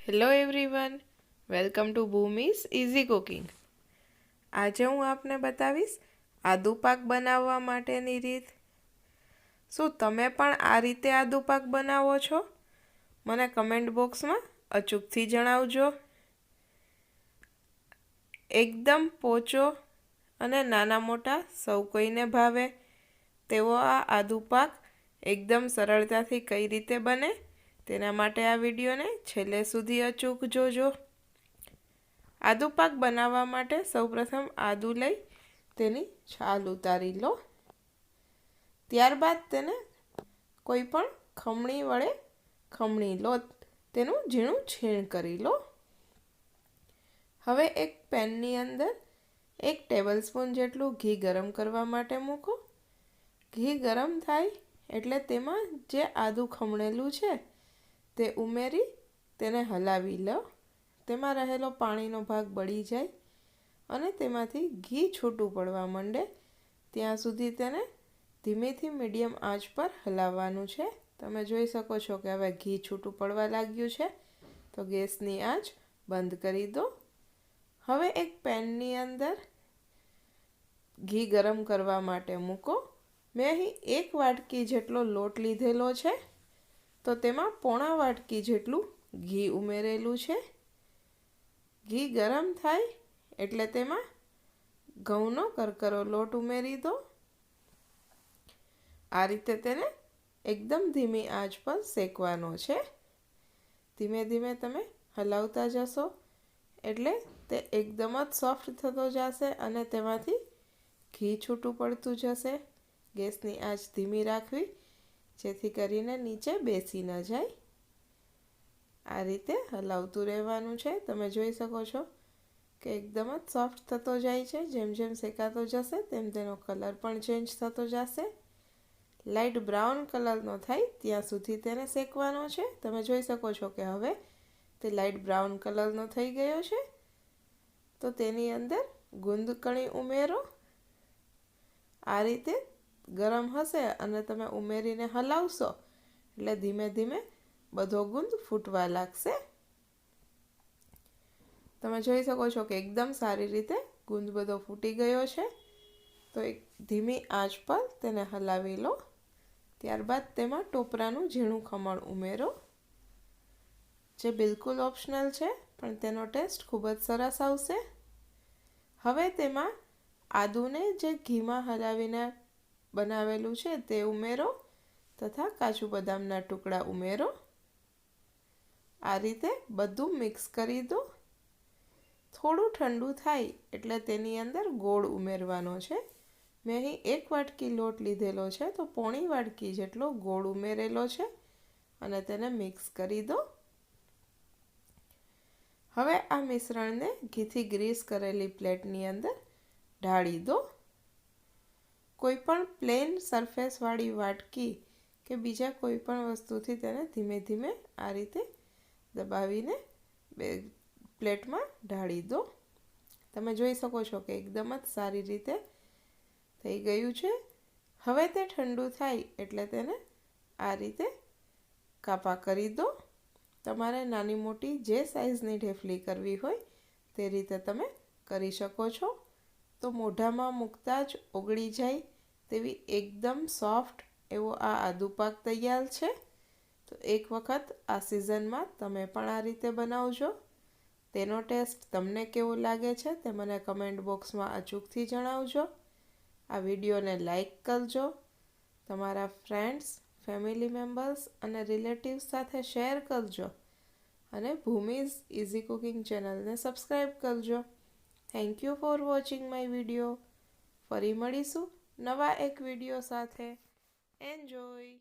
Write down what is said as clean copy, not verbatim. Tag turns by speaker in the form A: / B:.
A: Hello everyone, welcome to Bhumi's easy cooking. આજે હું આપને બતાવીશ આદુ પાક બનાવવા માટેની રીત। શું તમે પણ આ રીતે આદુ પાક બનાવો છો? મને કમેન્ટ બોક્સમાં અચૂકથી જણાવજો। એકદમ પોચો અને નાના મોટા સૌ કોઈને ભાવે તેવો આ આદુ પાક એકદમ સરળતાથી કઈ રીતે બને તેના માટે આ વિડીયોને છેલ્લે સુધી અચૂક જોજો। આદુ પાક બનાવવા માટે સૌપ્રથમ આદુ લઈ તેની છાલ ઉતારી લો। ત્યારબાદ તેને કોઈ પણ ખમણી વડે ખમણી લો, તેનું ઝીણું છીણ કરી લો। હવે એક પેનની અંદર 1 ટેબલસ્પૂન જેટલું ઘી ગરમ કરવા માટે મૂકો। ઘી ગરમ થાય એટલે તેમાં જે આદુ ખમણેલું છે તે ઉમેરી તેને હલાવી લો। તેમાં રહેલો પાણીનો ભાગ બળી જાય અને તેમાંથી ઘી છૂટું પડવા માંડે ત્યાં સુધી તેને ધીમેથી મીડિયમ આંચ પર હલાવવાનું છે। તમે જોઈ શકો છો કે હવે ઘી છૂટું પડવા લાગ્યું છે, તો ગેસની આંચ બંધ કરી દો। હવે એક પેનની અંદર ઘી ગરમ કરવા માટે મૂકો। મેં અહીં 1 વાટકી જેટલો લોટ લીધેલો છે, તો તેમાં પોણા વાટકી જેટલું ઘી ઉમેરેલું છે। ઘી ગરમ થાય એટલે તેમાં ઘઉંનો કરકરો લોટ ઉમેરી દો। આ રીતે તેને એકદમ ધીમી આંચ પર શેકવાનો છે। ધીમે ધીમે તમે હલાવતા જશો એટલે તે એકદમ જ સોફ્ટ થતો જશે અને તેમાંથી ઘી છૂટું પડતું જશે। ગેસની આંચ ધીમી રાખવી જેથી કરીને નીચે બેસી ન જાય। આ રીતે હલાવતું રહેવાનું છે। તમે જોઈ શકો છો કે એકદમ જ સોફ્ટ થતો જાય છે। જેમ જેમ શેકાતો જશે તેમ તેનો કલર પણ ચેન્જ થતો જશે। લાઇટ બ્રાઉન કલરનો થાય ત્યાં સુધી તેને શેકવાનો છે। તમે જોઈ શકો છો કે હવે તે લાઇટ બ્રાઉન કલરનો થઈ ગયો છે, તો તેની અંદર ગુંદ કણી ઉમેરો। આ રીતે ગરમ હશે અને તમે ઉમેરીને હલાવશો એટલે ધીમે ધીમે બધો ગુંદ ફૂટવા લાગશે। તમે જોઈ શકો છો કે એકદમ સારી રીતે ગુંદ બધો ફૂટી ગયો છે, તો એક ધીમી આંચ પર તેને હલાવી લો। ત્યારબાદ તેમાં ટોપરાનું ઝીણું ખમણ ઉમેરો, જે બિલકુલ ઓપ્શનલ છે પણ તેનો ટેસ્ટ ખૂબ જ સરસ આવશે। હવે તેમાં આદુને જે ઘીમાં હલાવીને બનાવેલું છે તે ઉમેરો તથા કાજુ બદામના ટુકડા ઉમેરો। આ રીતે બધું મિક્સ કરી દો। થોડું ઠંડુ થાય એટલે તેની અંદર ગોળ ઉમેરવાનો છે। મેં અહીં 1 વાટકી લોટ લીધેલો છે, તો પોણી વાટકી જેટલો ગોળ ઉમેરેલો છે અને તેને મિક્સ કરી દો। હવે આ મિશ્રણને ઘીથી ગ્રીસ કરેલી પ્લેટની અંદર ઢાળી દો। કોઈ પણ પ્લેન સરફેસવાળી વાટકી કે બીજા કોઈ પણ વસ્તુથી તેને ધીમે ધીમે આ રીતે દબાવીને પ્લેટમાં ઢાળી દો। તમે જોઈ શકો છો કે એકદમ જ સારી રીતે થઈ ગયું છે। હવે તે ઠંડુ થાય એટલે તેને આ રીતે કાપા કરી દો। તમારે નાની મોટી જે સાઇઝની ઢેફલી કરવી હોય તે રીતે તમે કરી શકો છો। તો મોઢામાં મૂકતા જ ઓગળી જાય તેવી એકદમ સોફ્ટ એવો આ આદુ પાક તૈયાર છે। તો એક વખત આ સિઝનમાં તમે પણ આ રીતે બનાવજો। તેનો ટેસ્ટ તમને કેવો લાગે છે તે મને કમેન્ટ બોક્સમાં અચૂકથી જણાવજો। આ વિડીયોને લાઈક કરજો, તમારા ફ્રેન્ડ્સ, ફેમિલી મેમ્બર્સ અને રિલેટિવ્સ સાથે શેર કરજો અને ભૂમિઝ ઇઝી કુકિંગ ચેનલને સબસ્ક્રાઈબ કરજો। Thank you for watching my video. ફરી મળીશું નવા એક વિડીયો સાથે। એન્જોય।